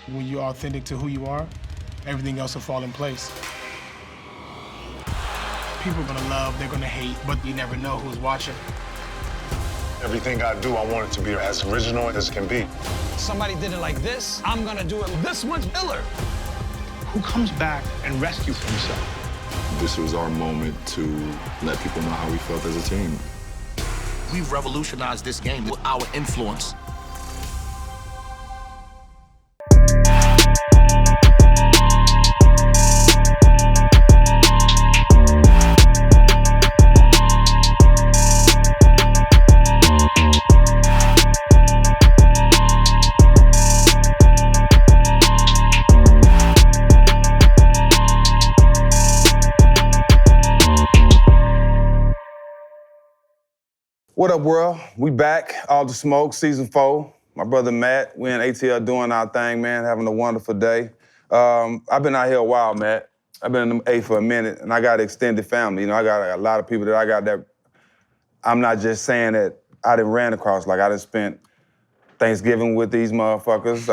When you're authentic to who you are, everything else will fall in place. People are gonna love, they're gonna hate, but you never know who's watching. Everything I do, I want it to be as original as it can be. Somebody did it like this, I'm gonna do it this much iller. Who comes back and rescues himself? This was our moment to let people know how we felt as a team. We've revolutionized this game with our influence. What up, world? We back, All the Smoke, season 4. My brother Matt, we in ATL doing our thing, man, having a wonderful day. I've been out here a while, Matt. I've been in the A for a minute, and I got an extended family. You know, I got a lot of people that I got that I'm not just saying that I done ran across, like I done spent Thanksgiving with these motherfuckers.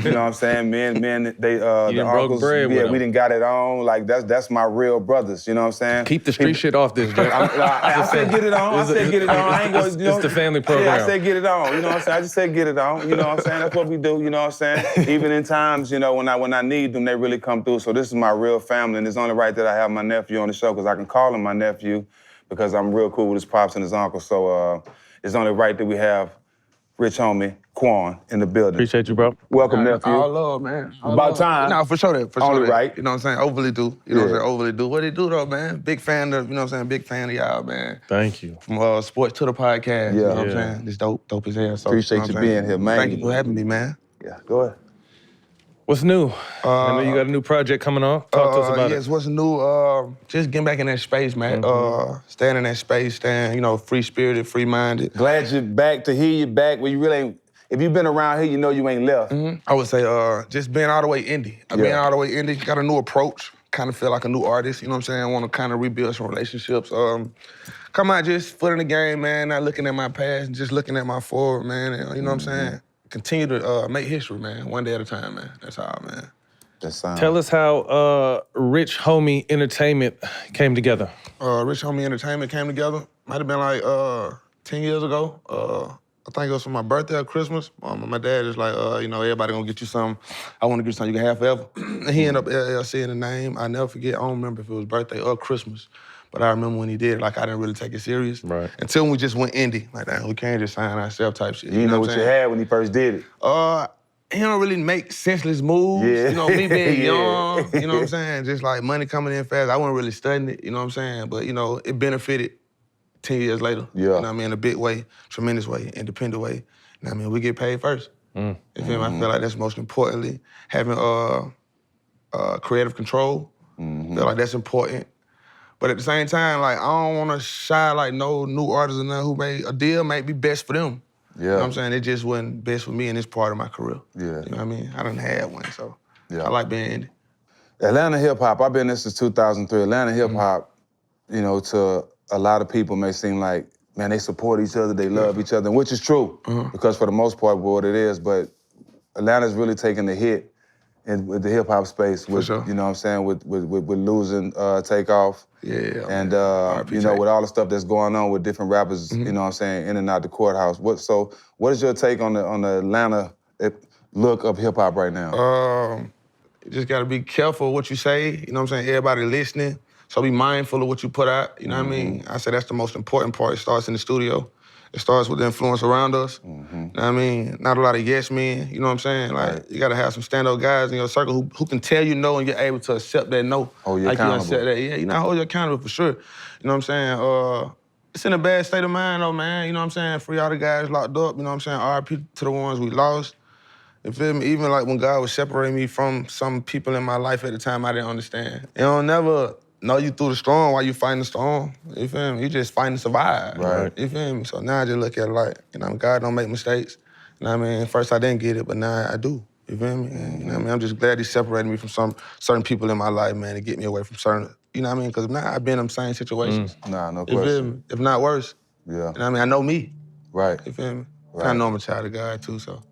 You know what I'm saying? Men, they, the uncles, bread with we done got it on. Like, that's my real brothers, you know what I'm saying? Keep the street shit off this, Jay. I said get it on, I said get it on. I ain't gonna, you know, it's the family program. Yeah, I said get it on, you know what I'm saying? I just said get it on, you know what I'm saying? That's what we do, you know what I'm saying? Even in times, you know, when I need them, they really come through. So this is my real family, and it's only right that I have my nephew on the show, because I can call him my nephew, because I'm real cool with his pops and his uncle. So it's only right that we have Rich Homie Quan in the building. Appreciate you, bro. Welcome, nephew. All love, man. All About love. time. No, for sure that. For Only sure that. right. You know what I'm saying? Overly do. You know what I'm saying? Overly do. What it do, though, man? Big fan of, you know what I'm saying? Big fan of y'all, man. Thank you. From sports to the podcast. You know what I'm saying? It's dope as hell. So, Appreciate you being here, man. Thank you for having me, man. Yeah, go ahead. What's new? I know you got a new project coming on. Talk to us about yes, it. what's new? Just getting back in that space, man. Staying in that space, staying, you know, free-spirited, free-minded. Glad you're back, to hear you back, where you really ain't, if you've been around here, you know you ain't left. I would say just being all the way indie. Being all the way indie, got a new approach. Kind of feel like a new artist, you know what I'm saying? I want to kind of rebuild some relationships. Come out just foot in the game, man, not looking at my past, just looking at my forward, man. And, you know what I'm saying? Continue to make history, man, one day at a time, man. That's all, man. Tell us how Rich Homie Entertainment came together. Rich Homie Entertainment came together. Might have been like 10 years ago. I think it was for my birthday or Christmas. My dad is like, you know, everybody gonna get you something. I want to get you something you can have forever. And he ended up LLC in the name. I never forget. I don't remember if it was birthday or Christmas, but I remember when he did it. Like, I didn't really take it serious. Right. Until we just went indie. Like, damn, we can't just sign ourselves type shit. You didn't know what you had when he first did it. He don't really make senseless moves. Yeah. You know, me being young, you know what I'm saying? Just like money coming in fast. I wasn't really studying it, you know what I'm saying? But, you know, it benefited 10 years later. Yeah. You know what I mean? In a big way, tremendous way, independent way. You know what I mean? We get paid first. You feel me? I feel like that's most importantly. Having creative control, I feel like that's important. But at the same time, like, I don't want to shy like no new artists or nothing who made a deal might be best for them. Yeah. You know what I'm saying? It just wasn't best for me in this part of my career. Yeah. You know what I mean? I done had one, so Yeah. I like being indie. Atlanta hip-hop, I've been there since 2003. Atlanta hip-hop, you know, to a lot of people may seem like, man, they support each other, they love each other, which is true, because for the most part, what it is, but Atlanta's really taking the hit with the hip-hop space, with, sure. you know what I'm saying, with losing Takeoff. Yeah. And, R.I.P. you know, Take. with all the stuff that's going on with different rappers, you know what I'm saying, in and out the courthouse. What is your take on the Atlanta look of hip-hop right now? You just gotta be careful what you say, you know what I'm saying? Everybody listening, so be mindful of what you put out, you know what I mean? I say that's the most important part. It starts in the studio. It starts with the influence around us. You know what I mean? Not a lot of yes men, you know what I'm saying? Like, you gotta have some stand-up guys in your circle who can tell you no and you're able to accept that no. Oh, you're like accountable. You accept that, yeah, you know, hold you accountable for sure. You know what I'm saying? It's in a bad state of mind though, man, you know what I'm saying? Free all the guys locked up, you know what I'm saying? R.I.P. to the ones we lost. You feel me? Even like when God was separating me from some people in my life at the time I didn't understand. You don't never know you through the storm while you fighting the storm. You feel me? You just fighting to survive. Right. You feel me? So now I just look at it like, you know, God don't make mistakes. You know what I mean? First I didn't get it, but now I do. You feel me? And, you know what I mean? I'm just glad he separated me from some certain people in my life, man, to get me away from certain, you know what I mean? Because now I've been in them same situations. Nah, no You feel question. me? If not worse. Yeah. You know what I mean? I know me. Right. You feel me? Right. And I know I'm a child of God too, so.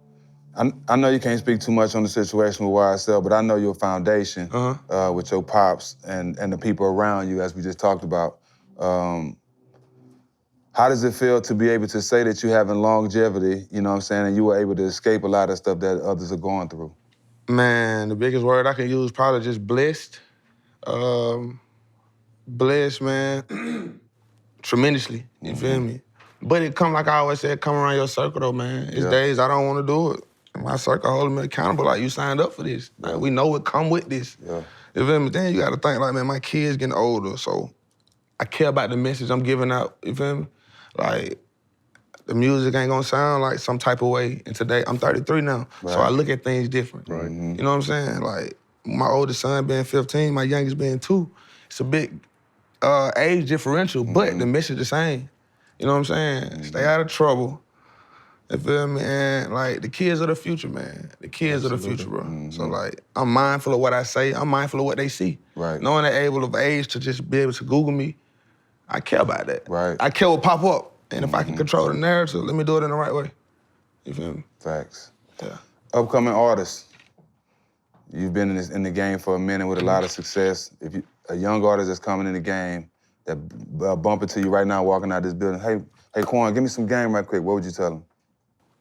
I know you can't speak too much on the situation with YSL, but I know your foundation with your pops and the people around you, as we just talked about. How does it feel to be able to say that you're having longevity, you know what I'm saying, and you were able to escape a lot of stuff that others are going through? Man, the biggest word I can use is probably just blessed. Blessed, man, tremendously, you feel me? But it come, like I always said, come around your circle though, man. It's days I don't want to do it. My circle holding me accountable, like you signed up for this. Like we know it come with this. You feel me? Then you gotta think like, man, my kids getting older, so I care about the message I'm giving out, you feel me? Like, the music ain't gonna sound like some type of way. And today, I'm 33 now, so I look at things different. You know what I'm saying? Like, my oldest son being 15, my youngest being 2, it's a big age differential, but the message the same. You know what I'm saying? Stay out of trouble. You feel me? And like, the kids are the future, man. The kids are the future, bro. So like, I'm mindful of what I say. I'm mindful of what they see. Knowing they're able of age to just be able to Google me, I care about that. I care what pop up. And if I can control the narrative, let me do it in the right way. You feel me? Facts. Upcoming artists. You've been in the game for a minute with a lot of success. If you, a young artist that's coming in the game that bump into you right now walking out this building, hey Quan, give me some game right quick, what would you tell him?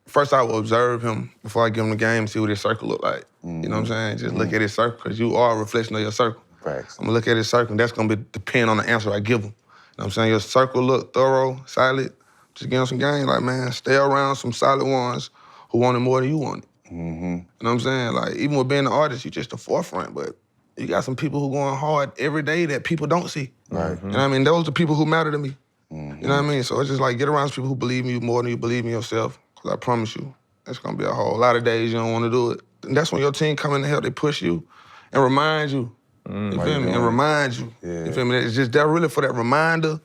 First, I will observe him before I give him the game, see what his circle look like. You know what I'm saying? Just look at his circle, because you are a reflection of your circle. Facts. I'm gonna look at his circle, and that's gonna depend on the answer I give him. You know what I'm saying? Your circle look thorough, solid. Just give him some game, like, man, stay around some solid ones who want it more than you want it. You know what I'm saying? Like, even with being an artist, you're just the forefront, but you got some people who going hard every day that people don't see. You know what I mean? Those are the people who matter to me. You know what I mean? So it's just like, get around people who believe in you more than you believe in yourself, because I promise you, it's gonna be a whole lot of days you don't wanna do it. And that's when your team come in to help, they push you and remind you. You feel me? And remind you. You feel me? It's just, they're really for that reminder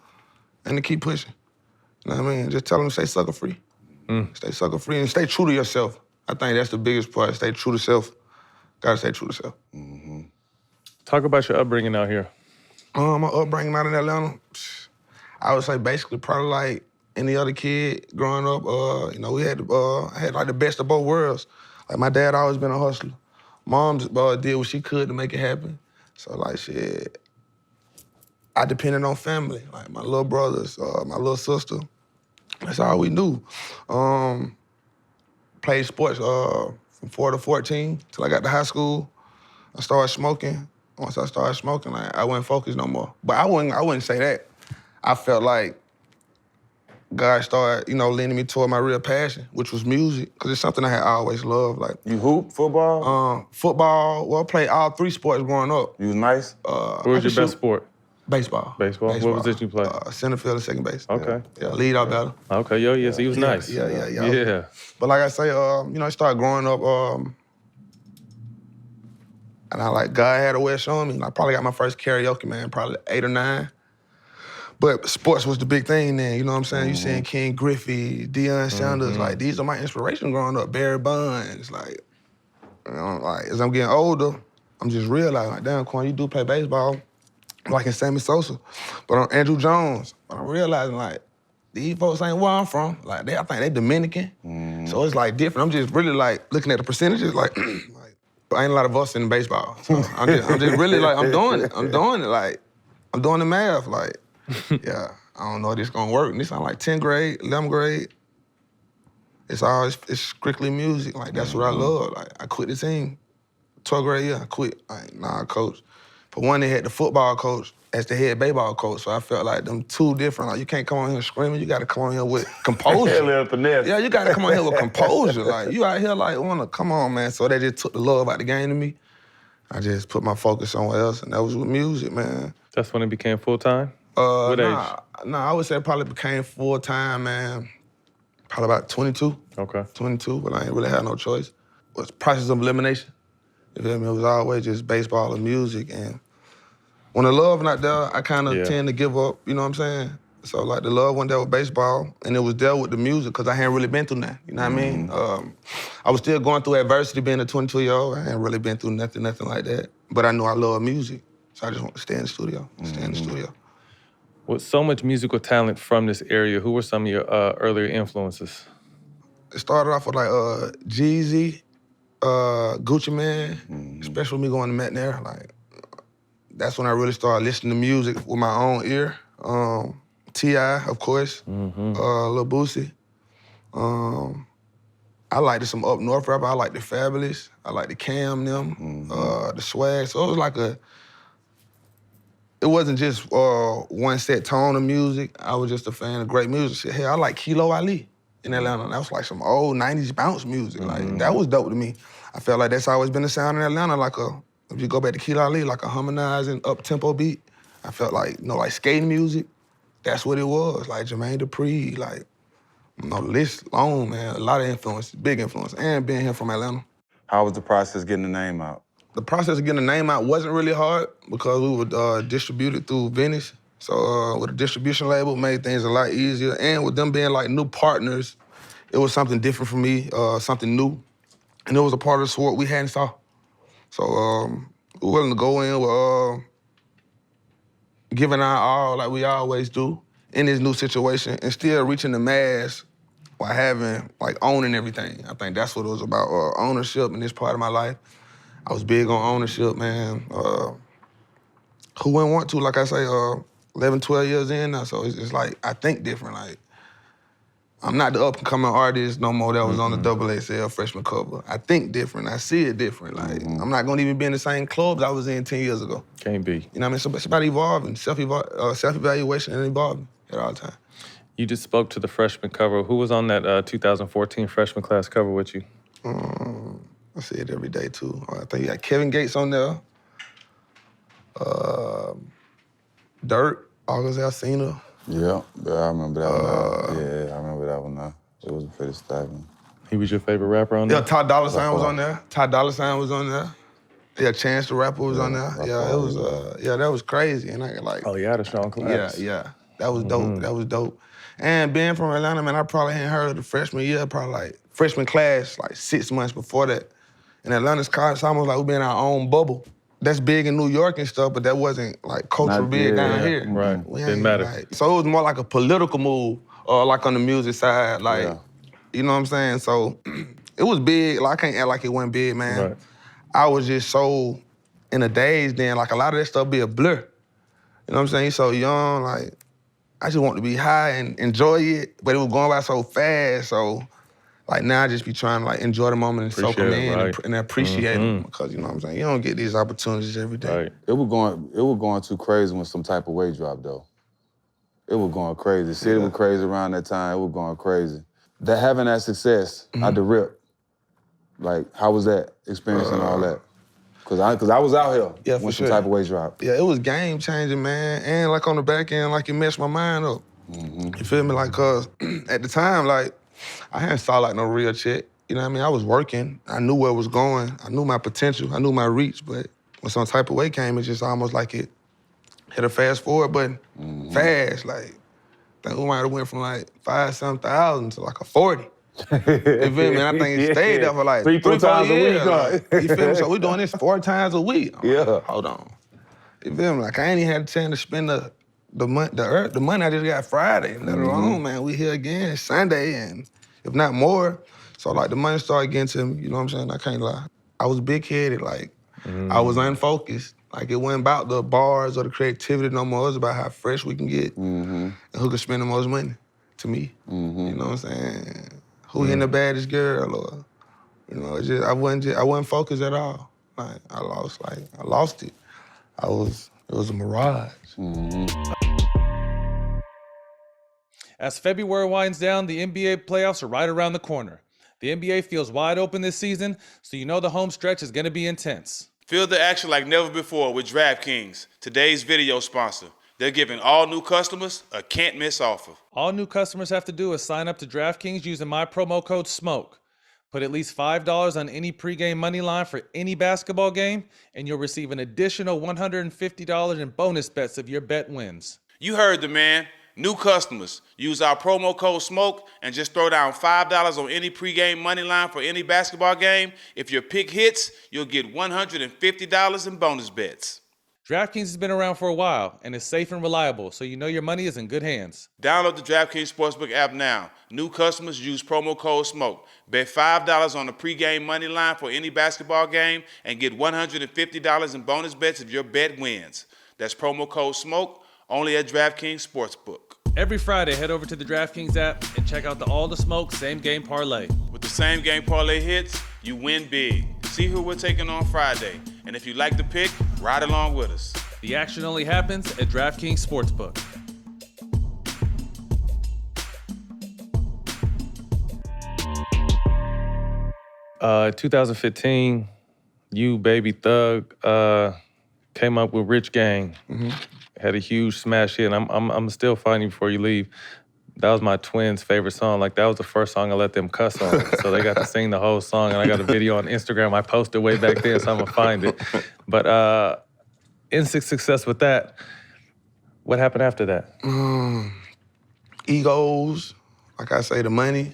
and to keep pushing. You know what I mean? Just tell them to stay sucker free. Stay sucker free and stay true to yourself. I think that's the biggest part. Stay true to self. Gotta stay true to self. Talk about your upbringing out here. My upbringing out in Atlanta, I would say basically probably like any other kid growing up. You know, we had I had like the best of both worlds. Like my dad always been a hustler. Mom did what she could to make it happen. So like shit, I depended on family. Like my little brothers, my little sister. That's all we knew. Played sports from 4 to 14 till I got to high school. I started smoking. Once I started smoking, like, I wasn't focused no more. But I wouldn't say that. I felt like God started, you know, leaning me toward my real passion, which was music, because it's something I had always loved. Like, you hoop, football? Football. Well, I played all 3 sports growing up. You was nice? What was your best sport? Baseball. Baseball? What position you play? Center field and second base. Okay. Yeah, lead out battle. Okay, so he was nice. Yeah. But like I say, you know, I started growing up, and I like, God had a way of showing me. I probably got my first karaoke, man, probably 8 or 9. But sports was the big thing then, you know what I'm saying? You seeing Ken Griffey, Deion Sanders, like, these are my inspiration growing up. Barry Bonds, like, you know, like, as I'm getting older, I'm just realizing, like, damn, Quan, you do play baseball, like in Sammy Sosa. But on Andrew Jones, but I'm realizing, like, these folks ain't where I'm from. Like, I think they Dominican. So it's, like, different. I'm just really, like, looking at the percentages, like, but ain't a lot of us in baseball. So I'm just really, like, I'm doing it. Like, I'm doing the math, like, yeah, I don't know if this gonna work. And this sound like 10th grade, 11th grade. It's strictly music. Like, that's what I love. Like, I quit the team. 12th grade, I quit. Like, nah, coach. But one, they had the football coach as the head baseball coach, so I felt like them two different. Like, you can't come on here screaming. You gotta come on here with composure. Finesse. Yeah, you gotta come on here with composure. Like, you out here like, wanna, come on, man. So they just took the love out the game to me. I just put my focus somewhere else, and that was with music, man. That's when it became full-time? What age? Nah, I would say it probably became full-time, man, probably about 22. Okay. 22, but I ain't really had no choice. It was process of elimination. You feel me? It was always just baseball and music, and when the love not there, I kind of tend to give up, you know what I'm saying? So like the love went there with baseball, and it was there with the music, because I hadn't really been through that, you know what I mean? I was still going through adversity being a 22-year-old. I hadn't really been through nothing like that. But I knew I love music, so I just want to stay in the studio, With so much musical talent from this area, who were some of your earlier influences? It started off with like Jeezy, Gucci Man, especially me going to Matt and Stak, like, that's when I really started listening to music with my own ear. T.I., of course, Lil Boosie. I liked some up north rapper. I liked the Fabulous. I liked the Cam them, the Swag. So it was like it wasn't just one set tone of music. I was just a fan of great music. Shit, hell, I like Kilo Ali in Atlanta. That was like some old 90s bounce music. Like, that was dope to me. I felt like that's always been the sound in Atlanta, like if you go back to Kilo Ali, like a harmonizing up-tempo beat. I felt like, like skating music, that's what it was. Like Jermaine Dupri, like, the list long, man. A lot of influence, big influence, and being here from Atlanta. How was the process getting the name out? The process of getting the name out wasn't really hard because we were distributed through Venice. So with a distribution label, made things a lot easier. And with them being like new partners, it was something different for me, something new. And it was a part of the sport we hadn't saw. So we were willing to go in with giving our all like we always do in this new situation and still reaching the mass while owning everything. I think that's what it was about, ownership in this part of my life. I was big on ownership, man. Who wouldn't want to, like I say, 11, 12 years in now, so it's like, I think different. Like, I'm not the up-and-coming artist no more that was on the XXL freshman cover. I think different, I see it different. Like, I'm not gonna even be in the same clubs I was in 10 years ago. Can't be. You know what I mean? So it's about evolving, self-evaluation and evolving at all times. You just spoke to the freshman cover. Who was on that 2014 freshman class cover with you? I see it every day, too. I think you got Kevin Gates on there. Dirk, August Alsina. Yeah, I remember that one. Yeah, I remember that one now. It was pretty staggering. He was your favorite rapper on there? Yeah, Ty Dolla $ign was on there. Ty Dolla $ign was on there. Yeah, Chance the Rapper was on there. Yeah, it was, that was crazy. And I like. Oh, yeah, the strong class. Yeah. That was dope. That was dope. And being from Atlanta, man, I probably hadn't heard of the freshman year, probably like freshman class, like 6 months before that. In Atlanta's college, it's almost like we been in our own bubble. That's big in New York and stuff, but that wasn't like cultural big down here. Right, didn't matter. Like, so it was more like a political move, like on the music side, like, you know what I'm saying? So it was big. Like, I can't act like it wasn't big, man. Right. I was just so in a daze then, like a lot of that stuff be a blur. You know what I'm saying? So young, like, I just want to be high and enjoy it, but it was going by so fast, so like now I just be trying to like enjoy the moment and soak them in and appreciate them because you know what I'm saying? You don't get these opportunities every day. Right. It was going too crazy when some type of weight dropped though. It was going crazy. The city was crazy around that time. It was going crazy. That having that success out the rip, like how was that experiencing all that? Cause I was out here when some type of weight dropped. Yeah, it was game changing, man. And like on the back end, like it messed my mind up. You feel me? Like, cause at the time, like, I hadn't saw like no real check. You know what I mean? I was working. I knew where it was going. I knew my potential. I knew my reach. But when some type of weight came, it's just almost like it hit a fast forward button. Fast, like, I think we might have went from like 5-some thousand to like a 40. You feel me? And I think it stayed there for like 3-4 times a week. Like, you feel me? So we doing this 4 times a week. I'm like, hold on. You feel me? Like, I ain't even had a chance to spend the money I just got Friday, let alone, man, we here again, it's Sunday, and if not more. So, like, the money started getting to me, you know what I'm saying? I can't lie. I was big-headed, like, I was unfocused. Like, it wasn't about the bars or the creativity no more. It was about how fresh we can get and who can spend the most money, to me. You know what I'm saying? Who hitting the baddest girl, or, you know, it's just, I wasn't focused at all. Like, I lost it. It was a mirage. As February winds down, the NBA playoffs are right around the corner. The NBA feels wide open this season, so you know the home stretch is going to be intense. Feel the action like never before with DraftKings, today's video sponsor. They're giving all new customers a can't-miss offer. All new customers have to do is sign up to DraftKings using my promo code SMOKE. Put at least $5 on any pregame money line for any basketball game, and you'll receive an additional $150 in bonus bets if your bet wins. You heard the man. New customers, use our promo code SMOKE and just throw down $5 on any pregame money line for any basketball game. If your pick hits, you'll get $150 in bonus bets. DraftKings has been around for a while and is safe and reliable, so you know your money is in good hands. Download the DraftKings Sportsbook app now. New customers use promo code SMOKE. Bet $5 on the pregame money line for any basketball game and get $150 in bonus bets if your bet wins. That's promo code SMOKE, only at DraftKings Sportsbook. Every Friday, head over to the DraftKings app and check out the All the Smoke Same Game Parlay. With the same game parlay hits, you win big. See who we're taking on Friday. And if you like the pick, ride along with us. The action only happens at DraftKings Sportsbook. In 2015, you, Baby Thug, came up with Rich Gang. Had a huge smash hit, and I'm still fighting before you leave. That was my twins' favorite song. Like, that was the first song I let them cuss on. So they got to sing the whole song, and I got a video on Instagram I posted way back then, so I'm gonna find it. But instant success with that. What happened after that? Egos, like I say, the money.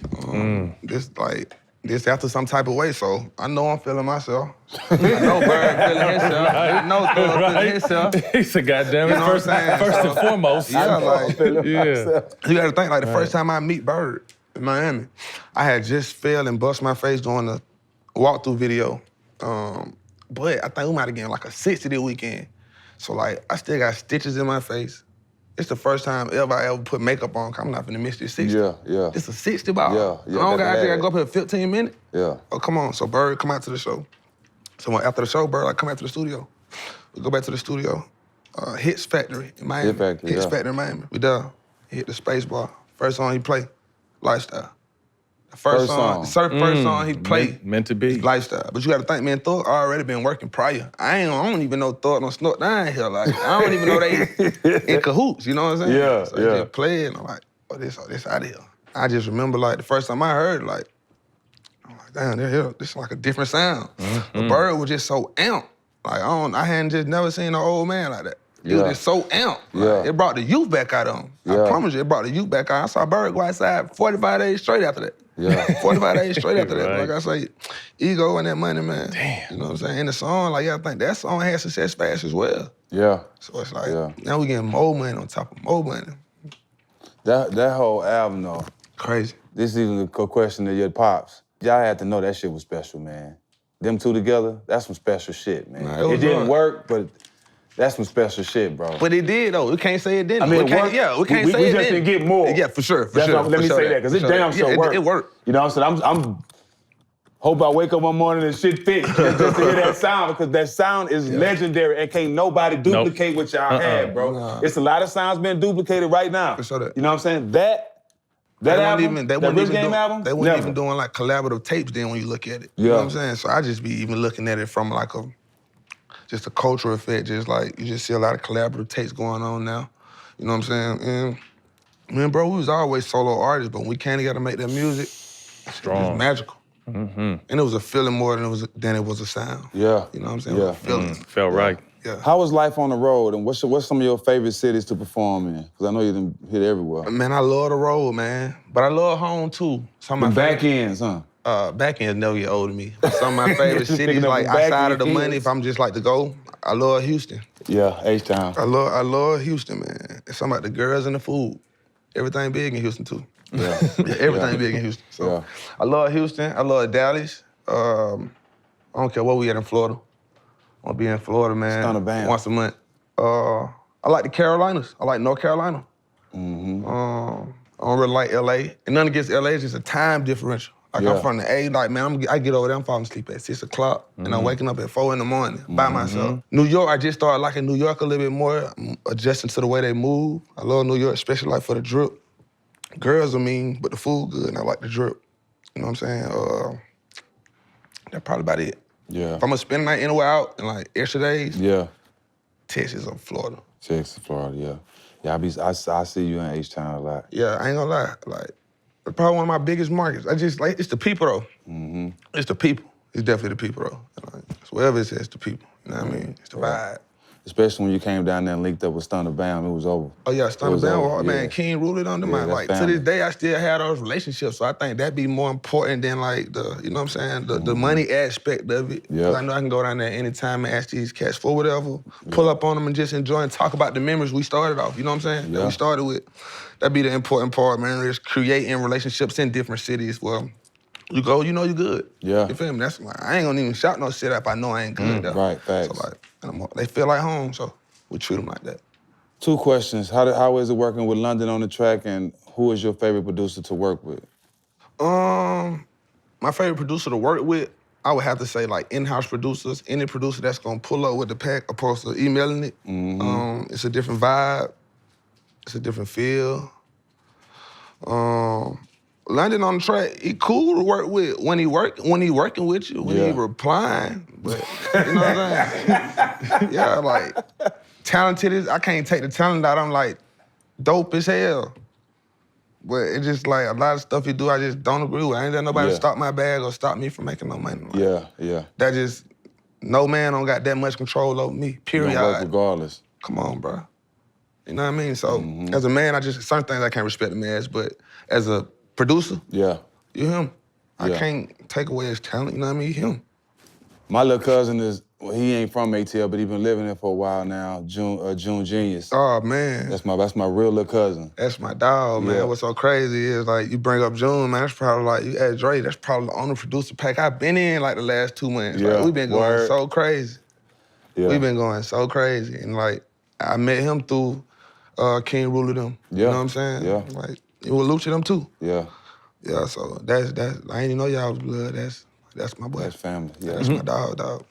This after some type of way, so I know I'm feeling myself. I know Bird feeling himself. I know Thug feeling himself. He said, goddamn it, first and foremost. Yeah, like, Yeah. you gotta think, like, the first time I meet Bird in Miami, I had just fell and bust my face doing the walkthrough video. But I think we might have gotten like a 60 this weekend. So, like, I still got stitches in my face. It's the first time I ever put makeup on. I'm not finna miss this 60. Yeah. It's a 60 ball. Yeah. I gotta go up here 15 minutes. Yeah. Oh, come on. So Bird come out to the show. So after the show, Bird, come out to the studio. We go back to the studio. Hits Factory in Miami. Hits Factory in Miami. We done. He hit the space bar. First song he play, Lifestyle. The first song he played. Meant to be. Lifestyle. But you gotta think, man, Thug already been working prior. I don't even know Thug don't snort down here. Like, I don't even know they in cahoots, you know what I'm saying? Yeah, so he just played, and I'm like, oh, this out of here. I just remember, like, the first time I heard, like, I'm like, damn, this is like a different sound. The Bird was just so amped. Like, I hadn't just never seen an old man like that. He was just so amped. Like, it brought the youth back out of him. I promise you, it brought the youth back out. I saw Bird go outside 45 days straight after that. 45 days straight after that. Right. Like I say, ego and that money, man. Damn. You know what I'm saying? And the song, like, I think that song had success fast as well. Yeah. So it's like, now we getting more money on top of more money. That whole album, though. Crazy. This is even a question to your pops. Y'all had to know that shit was special, man. Them two together, that's some special shit, man. Nah, it didn't work, but that's some special shit, bro. But it did, though. We can't say it didn't. I mean, we can't say it we didn't. just didn't get more. Yeah, for sure. Let me say that, because it damn sure worked. It worked. You know what I'm saying? I'm hope I wake up one morning and shit fit just to hear that sound, because that sound is legendary and can't nobody duplicate what y'all had, bro. Nah. It's a lot of sounds being duplicated right now. For sure. You know what I'm saying? That album, that Rich Game album, they weren't even doing like collaborative tapes then when you look at it. You know what I'm saying? So I just be even looking at it from like just a cultural effect, just like you just see a lot of collaborative tapes going on now. You know what I'm saying? And man, bro, we was always solo artists, but when we came together to make that music, it was magical. And it was a feeling more than it was a sound. Yeah. You know what I'm saying? Yeah. It was a feeling. Felt right. Yeah. How was life on the road, and what's some of your favorite cities to perform in? Because I know you done hit everywhere. Man, I love the road, man. But I love home, too. Some of my back ends, huh? Back ends never get old to me. Some of my favorite cities, like outside of the money, if I'm just like to go, I love Houston. Yeah, H-Town. I love Houston, man. It's something about the girls and the food. Everything big in Houston, too. Yeah. Everything big in Houston. So I love Houston. I love Dallas. I don't care where we at in Florida. I'll be in Florida, man, once a month. I like the Carolinas. I like North Carolina. I don't really like LA. And none against LA, it's just a time differential. Like, I'm from the A, like, man, I get over there, I'm falling asleep at 6 o'clock, and I'm waking up at 4 in the morning by myself. New York, I just started liking New York a little bit more, adjusting to the way they move. I love New York, especially like for the drip. Girls are mean, but the food good, and I like the drip. You know what I'm saying? That's probably about it. Yeah. If I'm gonna spend the night anywhere out in like extra days, Texas or Florida. Texas, Florida, yeah. I see you in H-Town a lot. Yeah, I ain't gonna lie. Like, it's probably one of my biggest markets. I just like, it's the people though. It's the people. It's definitely the people though. Like, it's wherever it's the people. You know what I mean? It's the vibe. especially when you came down there and linked up with Stunner Bam, it was over. Oh yeah, Stunner Bam, over, man, King ruled it under mine. Like family. to this day, I still have those relationships. So I think that'd be more important than like the, you know what I'm saying, the money aspect of it. Yeah. I know I can go down there anytime and ask these cats for whatever, pull up on them and just enjoy and talk about the memories we started off. You know what I'm saying? That we started with. That'd be the important part, man. Is creating relationships in different cities. Well, you go, you know you good. Yeah. You feel me? That's like, I ain't gonna even shout no shit if I know I ain't good. Right, facts. So like, they feel like home, so we treat them like that. 2 questions. How is it working with London on the track, and who is your favorite producer to work with? My favorite producer to work with, I would have to say like in-house producers, any producer that's gonna pull up with the pack opposed to emailing it. It's a different vibe, it's a different feel. London on the track, he cool to work with when he working with you, when he replying. But you know what I'm saying? Yeah, like talented I can't take the talent out. I'm like dope as hell. But it's just like a lot of stuff he do, I just don't agree with. I ain't let nobody stop my bag or stop me from making no money. Like, that just, no man don't got that much control over me, period. You don't work regardless. Come on, bro. You know what I mean? So as a man, certain things I can't respect the man, but as a producer, you him. I can't take away his talent, you know what I mean? Him. My little cousin he ain't from ATL, but he been living there for a while now, June Genius. Oh, man. That's my real little cousin. That's my dog, man. What's so crazy is, like, you bring up June, man, that's probably like, you ask Dre, that's probably the only producer pack I've been in, like, the last 2 months. Like, we been going so crazy. We been going so crazy. And, like, I met him through King Ruler them. You know what I'm saying? Yeah. Like, you with Lucha them, too. Yeah. Yeah, so that's I ain't even know y'all was blood. That's my boy. That's family, That's my dog.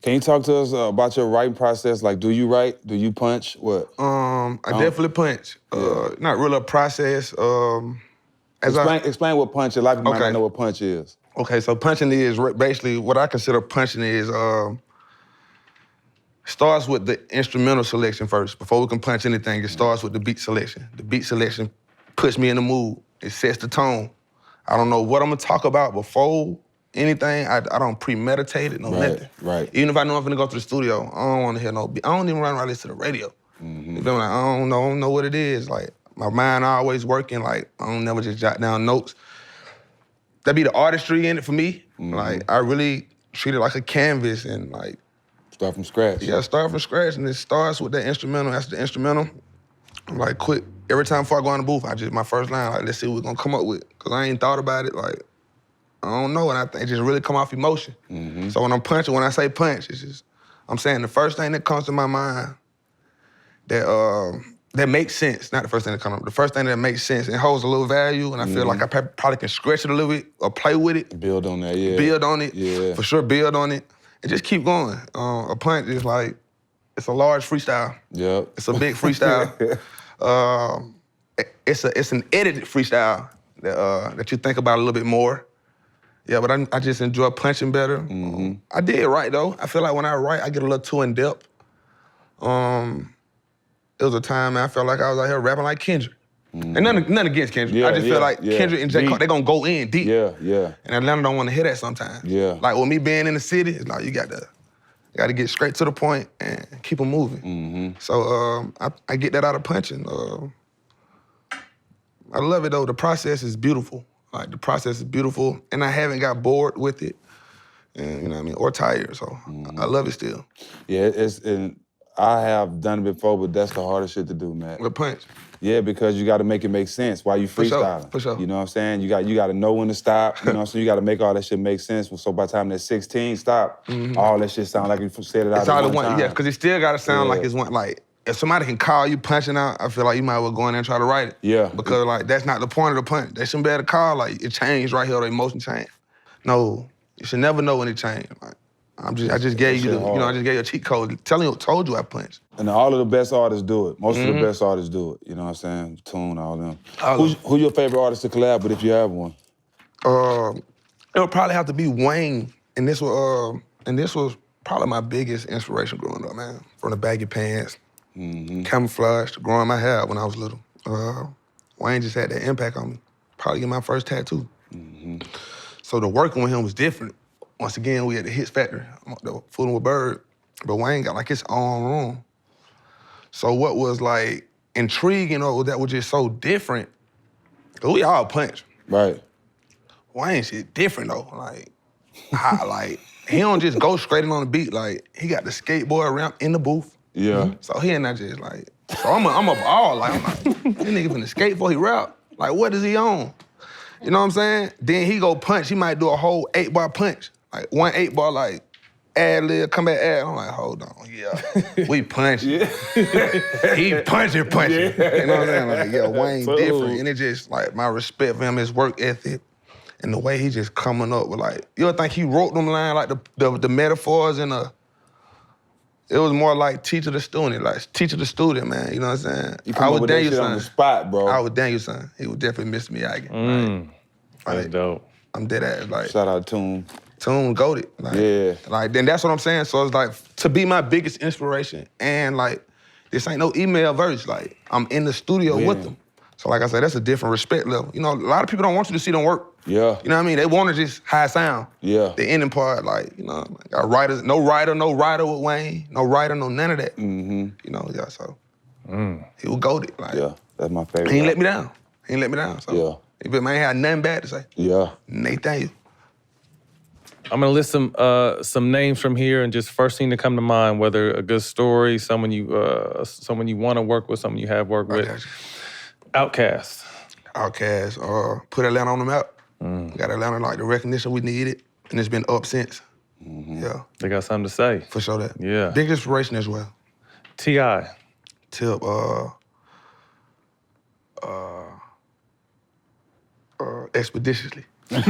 Can you talk to us about your writing process? Like, do you write? Do you punch? What? I definitely punch. Not really a process. Explain what punch is. A lot of people might not know what punch is. Okay, so punching is basically what I consider punching is starts with the instrumental selection first. Before we can punch anything, it starts with the beat selection. The beat selection puts me in the mood. It sets the tone. I don't know what I'm gonna talk about before anything. I don't premeditate it, nothing. Right. Even if I know I'm gonna go to the studio, I don't wanna hear no beat. I don't even run around listen to the radio. You feel me? Like, I don't know what it is. Like, my mind always working. Like, I don't never just jot down notes. That'd be the artistry in it for me. Like, I really treat it like a canvas and like... Start from scratch. Yeah, start from scratch, and it starts with that instrumental. That's the instrumental. I'm like, quick. Every time before I go in the booth, my first line, like, let's see what we're gonna come up with. Cause I ain't thought about it, like, I don't know, and I think it just really come off emotion. So when I'm punching, when I say punch, it's just, I'm saying the first thing that comes to my mind that makes sense, not the first thing that comes up, the first thing that makes sense and holds a little value, and I feel like I probably can stretch it a little bit or play with it. Build on that, Build on it, for sure, build on it, and just keep going. A punch is like, it's a large freestyle. Yep. It's a big freestyle. It's an edited freestyle that you think about a little bit more. Yeah, but I just enjoy punching better. I did write, though. I feel like when I write, I get a little too in-depth. It was a time, man, I felt like I was out here rapping like Kendrick. And nothing against Kendrick. I just feel like Kendrick and J. Cole, they gonna go in deep. Yeah. And Atlanta don't wanna hear that sometimes. Like, with me being in the city, it's like, you gotta get straight to the point and keep them moving. So I get that out of punching. I love it, though. The process is beautiful. Like, the process is beautiful, and I haven't got bored with it, and, you know what I mean, or tired, so I love it still. Yeah, and I have done it before, but that's the hardest shit to do, man. With punch? Yeah, because you gotta make it make sense while you freestyling. For sure. You know what I'm saying? You gotta know when to stop, you know what I'm saying? You gotta make all that shit make sense. So by the time that 16 stop, all that shit sound like you said it out it's all at one time. Yeah, because it still gotta sound like it's one, like, if somebody can call you punching out, I feel like you might as well go in there and try to write it. Yeah. Because, like, that's not the point of the punch. They shouldn't be able to call, like, it changed right here, the emotion changed. No, you should never know when it changed. Like, I just gave you I just gave you a cheat code, told you I punched. And all of the best artists do it. Most of the best artists do it. You know what I'm saying? Tune, all of them. Who your favorite artist to collab with if you have one? It would probably have to be Wayne, and this was probably my biggest inspiration growing up, man. From the baggy pants, camouflage, to growing my hair when I was little. Wayne just had that impact on me. Probably get my first tattoo. So the working with him was different. Once again, we had the Hits Factory, fooling with Bird, but Wayne got like his own room. So what was like intriguing or that was just so different, cause we all punch. Right. Wayne shit different though. Like, he don't just go straight in on the beat. Like, he got the skateboard ramp in the booth. Yeah. So he ain't not just like, so I'm a ball. Like, I'm like, this nigga finna skate before he rap. Like, what is he on? You know what I'm saying? Then he go punch. He might do a whole 8-bar punch. Like, one 8-bar, like, ad-lib, come back ad. I'm like, hold on, yeah. We punching. He punching. You know what I'm saying? Like, yeah, Wayne different. And it just, like, my respect for him, his work ethic, and the way he just coming up with, like, you don't think he wrote them lines, like, the metaphors and it was more like teacher to student, man. You know what I'm saying? I would dang you, son. On the spot, bro. I would dang you, son. He would definitely miss me, Aggie. That's dope. I'm dead ass, like. Shout out to him. Tune goated. Like, yeah. Like, then that's what I'm saying. So it's like, to be my biggest inspiration, and like, this ain't no email verse. Like, I'm in the studio with them. So like I said, that's a different respect level. You know, a lot of people don't want you to see them work. Yeah. You know what I mean? They want to just high sound. Yeah. The ending part, like, you know, got writers, no writer with Wayne, no writer, no none of that. You know, yeah, so. He was goated. Like, yeah, that's my favorite. He ain't let me down. So. Yeah. If it ain't had nothing bad to say. Yeah. Nathan. I'm gonna list some names from here, and just first thing to come to mind, whether a good story, someone you want to work with, someone you have worked with. Outkast. Put Atlanta on the map. Got Atlanta like the recognition we needed, and it's been up since. Yeah. They got something to say. For sure that. Yeah. Big inspiration as well. T.I. Tip, expeditiously. Nah,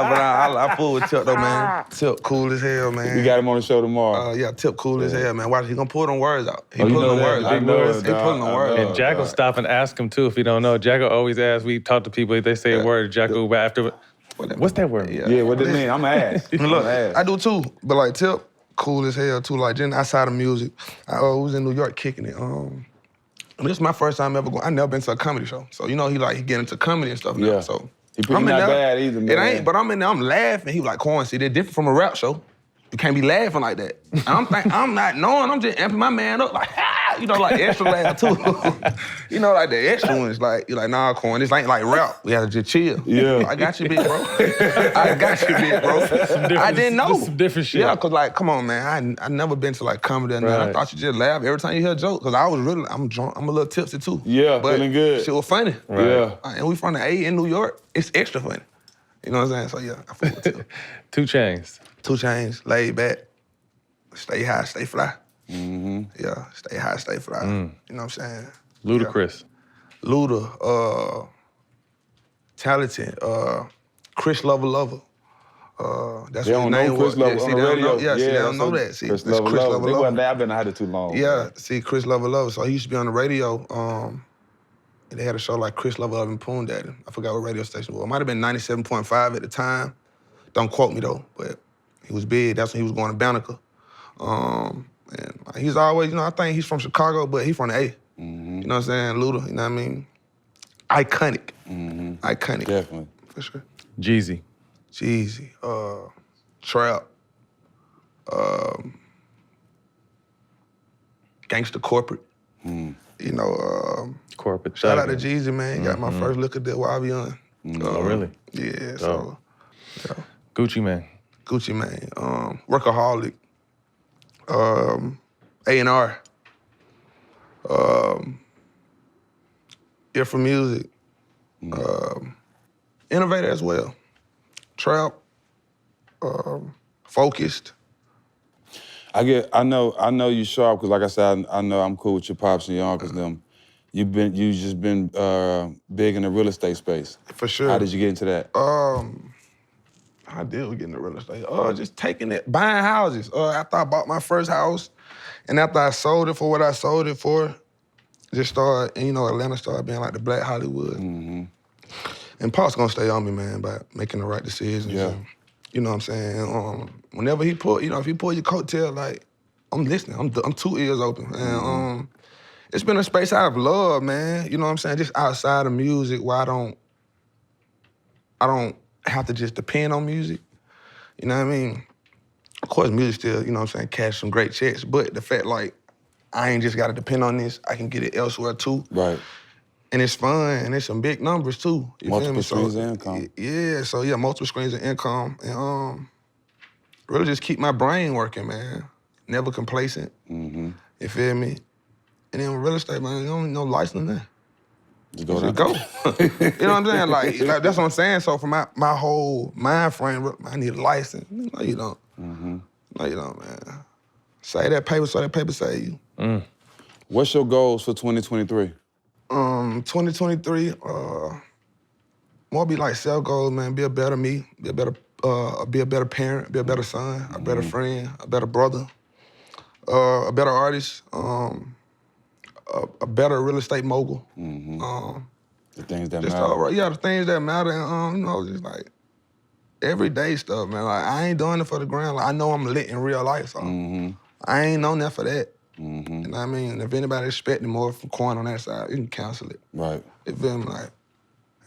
but I fool with Tip though, man. Tip cool as hell, man. We got him on the show tomorrow. Yeah, Tip cool as hell, man. Watch, he gonna pull them words out. He you pulling know them that? words out. I know it, He pulling them words out. And Jack will stop and ask him too if he don't know. Jack will always ask. We talk to people, if they say a word, Jack will after. What's that word? Yeah, what does it mean? I'm gonna ask. Look, I do too, but like Tip, cool as hell too. Like just outside of music, I was in New York kicking it. This is my first time ever going. I never been to a comedy show, so you know he get into comedy and stuff now. Yeah. So He not bad either, man. It ain't, but I'm in there, I'm laughing. He was like, Quan, see, they're different from a rap show. You can't be laughing like that. And I'm not knowing, I'm just amping my man up like, ah, you know, like extra laugh too. You know, like the extra ones, like, you're like, nah, Quan, this ain't like rap. We have to just chill. Yeah. I got you, big bro. I didn't know. Some different shit. Yeah, cause like, come on, man, I never been to like comedy or nothing. I thought you just laugh every time you hear a joke, cause I was really, I'm drunk, I'm a little tipsy too. Yeah, but feeling good. Shit was funny. Right. Yeah. And we from the A in New York, it's extra funny. You know what I'm saying? So yeah, I feel with Tip. 2 Chainz. 2 Chainz, laid back, stay high, stay fly. Yeah, stay high, stay fly. You know what I'm saying? Ludacris. Yeah. Luda, talented, Chris Lover. That's they what his don't name know Chris was. Lover on the radio. Yeah, see, they don't know that. See, Chris that's Lover. Chris Lover. They wasn't there. I've been out it too long. Yeah, see, Chris Lover. So he used to be on the radio. They had a show like Chris Lover and Poon Daddy. I forgot what radio station it was. It might have been 97.5 at the time. Don't quote me though, but he was big. That's when he was going to Banneker. And he's always, you know, I think he's from Chicago, but he's from the A. You know what I'm saying? Luda, you know what I mean? Iconic. Iconic. Definitely. For sure. Jeezy. Trap. Gangsta Corporate. You know, Corporate. shout out to Jeezy, man. He got my first look at that while I be on. Oh, really? Yeah, so. Yeah. Gucci Mane. Workaholic. A&R. Ear for Music. Innovator as well. Trap. Focused. I know you sharp because, like I said, I know I'm cool with your pops and your uncles. Them, you just been big in the real estate space. For sure. How did you get into that? How did we get into real estate? Just taking it, buying houses. After I bought my first house, and after I sold it for what I sold it for, just started, and you know, Atlanta started being like the Black Hollywood. And Pop's gonna stay on me, man, by making the right decisions. Yeah. And, you know what I'm saying? Whenever he pull, you know, if he pull your coattail, like, I'm listening. I'm 2 ears open. And it's been a space I've loved, man. You know what I'm saying? Just outside of music where I don't have to just depend on music. You know what I mean? Of course, music still, you know what I'm saying, cash some great checks, but the fact, like, I ain't just gotta depend on this. I can get it elsewhere too. Right. And it's fun, and it's some big numbers too. You feel me? Multiple streams of income. Yeah, so yeah, multiple streams of income. And really just keep my brain working, man. Never complacent. Mm-hmm. You feel me? And then real estate, man, you don't need no license there. Just go. Just go. You know what I'm saying? Like that's what I'm saying. So for my whole mind frame, I need a license. No, you don't. Mm-hmm. No, you don't, man. Save that paper so that paper save you. Mm. What's your goals for 2023? 2023, more be like self goals, man. Be a better me, be a better parent, be a better son, a better friend, a better brother, a better artist, a better real estate mogul. Mm-hmm. The things that just matter. Yeah, the things that matter, and you know, just like everyday stuff, man. Like I ain't doing it for the ground. Like I know I'm lit in real life, so I ain't on that for that. Mm-hmm. You know what I mean? If anybody expecting more from Quan on that side, you can cancel it. Right. You feel me? Like,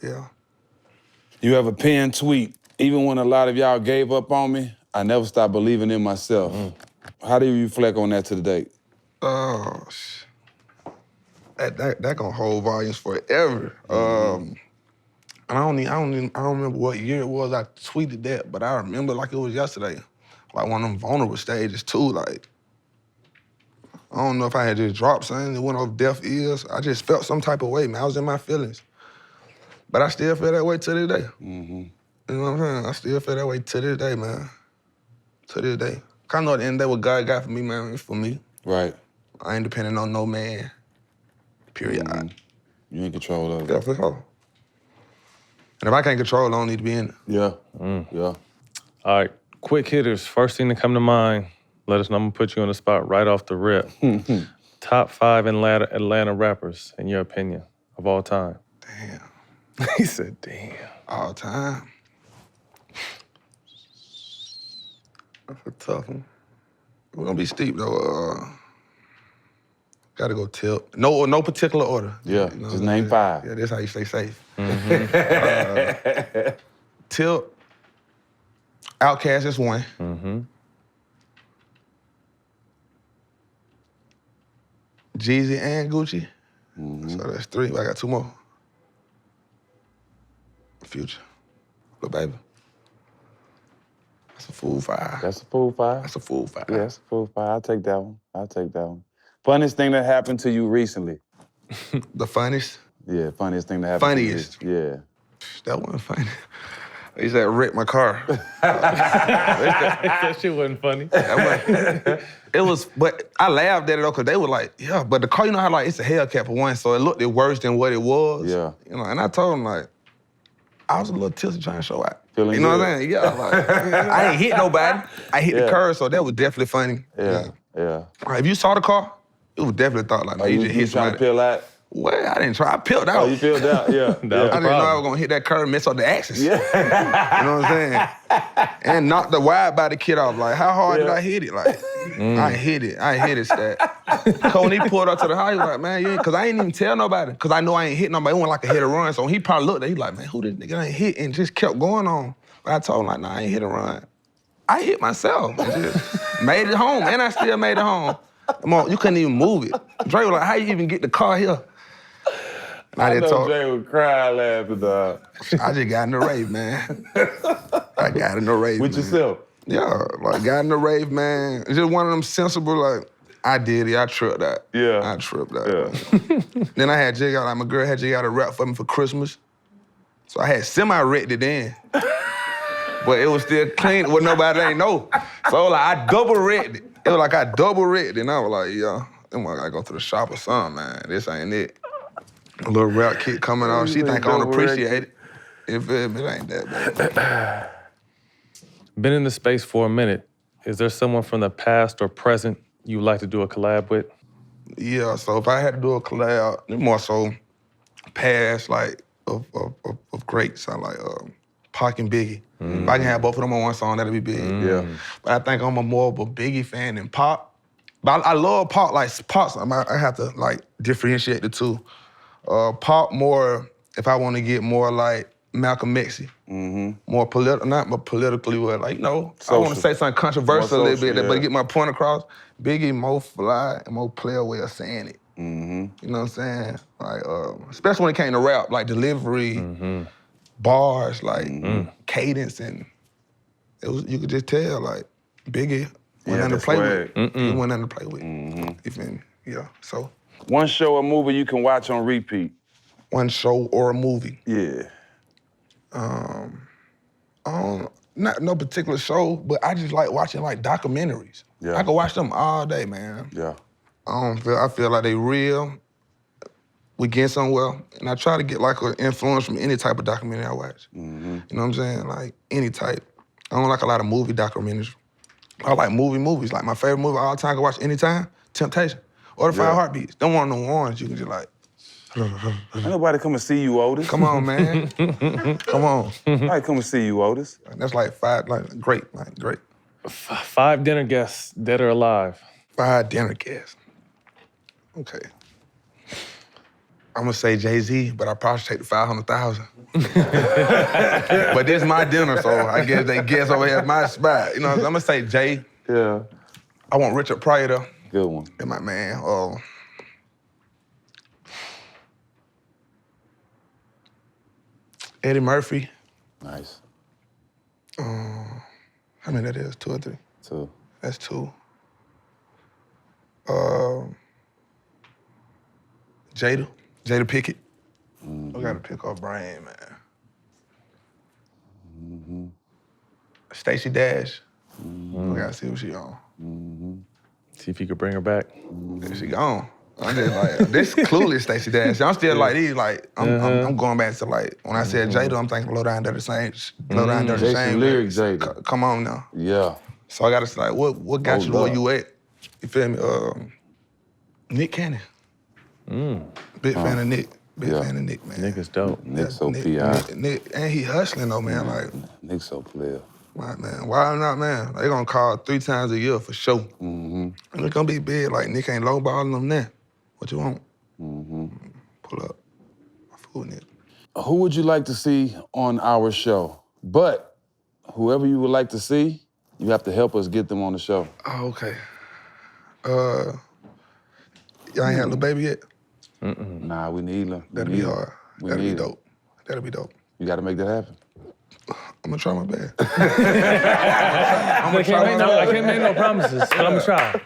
yeah. You have a pinned tweet. Even when a lot of y'all gave up on me, I never stopped believing in myself. How do you reflect on that to the date? Oh, that gonna hold volumes forever. And I don't remember what year it was I tweeted that, but I remember like it was yesterday. Like one of them vulnerable stages too, like, I don't know if I had just dropped something that went off deaf ears. I just felt some type of way, man. I was in my feelings. But I still feel that way to this day. Mm-hmm. You know what I'm saying? I still feel that way to this day, man. To this day. I know at the end of the day what God got for me, man, it's for me. Right. I ain't depending on no man. Period. You in control of it. Yeah, for sure. And if I can't control it, I don't need to be in it. Yeah. Yeah. All right, quick hitters. First thing to come to mind. Let us know. I'm gonna put you on the spot right off the rip. Top 5 Atlanta rappers, in your opinion, of all time. Damn. He said, damn. All time. That's a tough one. We're gonna be steep though. Gotta go Tip. No particular order. Yeah, you know, just name 5. Yeah, that's how you stay safe. Tip. Outkast is 1. Jeezy and Gucci. So that's 3. I got 2 more. Future. Lil Baby. That's a full 5. That's a full 5? That's a full 5. Yeah, that's a full 5. I'll take that one. Funniest thing that happened to you recently? The funniest? Yeah, funniest thing that happened Funniest? to you. Yeah. That wasn't funny. He said, wreck my car. That shit wasn't funny. It was, but I laughed at it though, because they were like, yeah, but the car, you know how like it's a Hellcat for one, so it looked worse than what it was. Yeah. You know, and I told him like, I was a little tilted trying to show out. Feeling you know good. what I'm saying? Yeah, like, I ain't hit nobody. I hit the curb, so that was definitely funny. Yeah. If you saw the car, it was definitely thought like, man, you just hit trying somebody. to peel out? Well, I didn't try. I peeled out. Oh, you peeled out? Yeah. I didn't know I was gonna hit that curb and mess up the axis. Yeah. You know what I'm saying? And knock the wide body kid off. Like, how hard did I hit it? Like, I hit it, Stak. So when he pulled up to the house, he was like, man, because I ain't even tell nobody. Because I know I ain't hit nobody. It went like a hit or run. So he probably looked at it, he like, man, who this nigga ain't hit? And just kept going on. But I told him, like, nah, I ain't hit or run. I hit myself. And just made it home. And I still made it home. Come on, you couldn't even move it. Dre was like, how you even get the car here? I know Jay would cry laughing, dog. I just got in the rave, man. I got in the rave, With yourself? Yeah, like got in the rave, man. It's just one of them sensible, like, I did it, I tripped out. Yeah. I tripped out. Yeah. Then I had Jay out, like my girl had Jay out a rap for me for Christmas. So I had semi-wrecked it in. But it was still clean, what nobody ain't know. So like I double-wrecked it. It was like I double-wrecked it, and I was like, yeah, I gotta go to the shop or something, man. This ain't it. A little rap kit coming off. She think I don't appreciate it. It ain't that bad. Been in the space for a minute. Is there someone from the past or present you would like to do a collab with? Yeah, so if I had to do a collab, more so past like of greats, I like Pac and Biggie. If I can have both of them on one song, that'd be big. Yeah. But I think I'm more of a Biggie fan than Pac. But I love Pac, like Pac, I have to like differentiate the two. Pac more, if I want to get more like Malcolm X. More political, not politically, but like, you know, I Social. want to say something controversial a little social, bit, but yeah. get my point across. Biggie more fly and more player way of saying it. You know what I'm saying? Like, especially when it came to rap, like delivery, bars, like cadence, and it was, you could just tell, like, Biggie went nothing to play with. He went nothing to play with. You feel me? Yeah, so. One show or movie you can watch on repeat. One show or a movie. Yeah. Not no particular show, but I just like watching like documentaries. Yeah. I can watch them all day, man. Yeah. I feel like they real. We get somewhere, and I try to get like an influence from any type of documentary I watch. You know what I'm saying? Like any type. I don't like a lot of movie documentaries. I like movies. Like my favorite movie of all time I can watch anytime, Temptation. Or The Five Heartbeats. Don't want no ones you can just like. Ain't nobody come and see you, Otis. Come on, man. Come on. Nobody come and see you, Otis. That's like five, like great. 5 dinner guests, dead or alive. 5 dinner guests. Okay. I'm gonna say Jay-Z, but I probably take the 500,000. But this is my dinner, so I guess they guess over here at my spot. You know, I'm gonna say Jay. Yeah. I want Richard Pryor though. Good one. And my man. Eddie Murphy. Nice. How many that is? 2 or 3? 2. That's 2. Jada Pickett. I gotta pick her brain, man. Stacey Dash. I gotta see what she on. See if you could bring her back. Yeah, she gone. I'm just like, this clueless Stacey Dash. I'm still like these, like, I'm going back to like, when I said Jada, I'm thinking Low Down, they're the same. Low Down, they're the Jason same. Lyric Jada. Come on now. Yeah. So I gotta say, like, what got you where you at? You feel me? Nick Cannon. Big fan of Nick. Big fan of Nick, man. Nick is dope. Nick's so P.I. Nick, and he hustling though, man. Like, Nick's so player. right, man. Why not, man? They gonna call 3 times a year for sure. And it's gonna be big. Like, Nick ain't lowballing them now. What you want? Pull up. I fool Nick. Who would you like to see on our show? But whoever you would like to see, you have to help us get them on the show. Oh, okay. Y'all ain't had Lil Baby yet? Nah, we need them. That'll be hard. That'll be dope. That'll be dope. You got to make that happen. I'm gonna try my best. I can't make no promises, but I'm gonna try.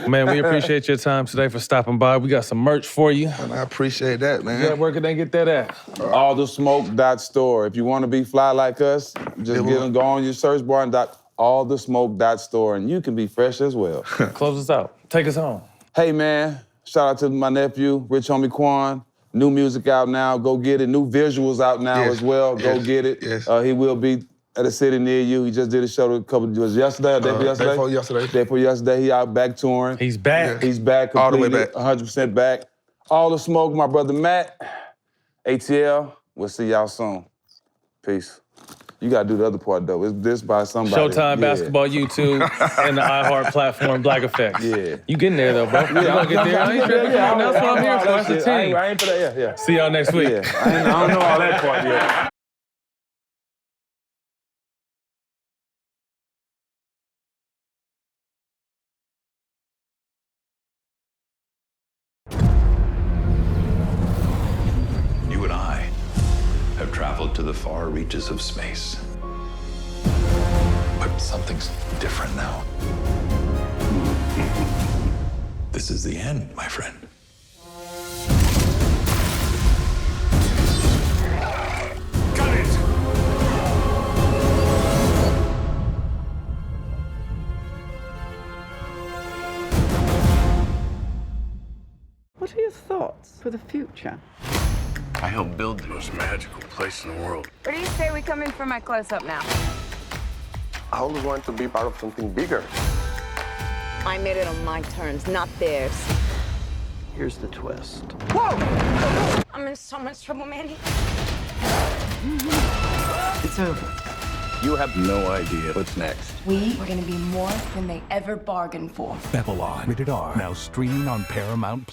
Man, we appreciate your time today for stopping by. We got some merch for you. And I appreciate that, man. Yeah, where can they get that at? Allthesmoke.store. If you want to be fly like us, just go on your search bar and allthesmoke.store, and you can be fresh as well. Close us out. Take us home. Hey, man, shout out to my nephew, Rich Homie Quan. New music out now. Go get it. New visuals out now as well. Go get it. Yes. He will be at a city near you. He just did a show was yesterday or day before yesterday? Day before yesterday. Day before yesterday. He out back touring. He's back. He's back All the way completely, back. 100% back. All the smoke, my brother Matt. ATL, we'll see y'all soon. Peace. You gotta do the other part though. It's this by somebody. Showtime Basketball YouTube and the iHeart platform Black Effect. Yeah. You getting there though, bro. You gonna get there. I ain't tripping. That's what I'm here for. That's the team. I ain't for that. Yeah. See y'all next week. Yeah. I don't know all that part yet. You and I have traveled to the far reaches of space. But something's different now. This is the end, my friend. Got it! What are your thoughts for the future? I helped build the most magical place in the world. What do you say we come in for my close-up now? I always wanted to be part of something bigger. I made it on my terms, not theirs. Here's the twist. Whoa! I'm in so much trouble, Mandy. It's over. You have no idea what's next. We were gonna be more than they ever bargained for. Babylon, rated R, now streaming on Paramount+.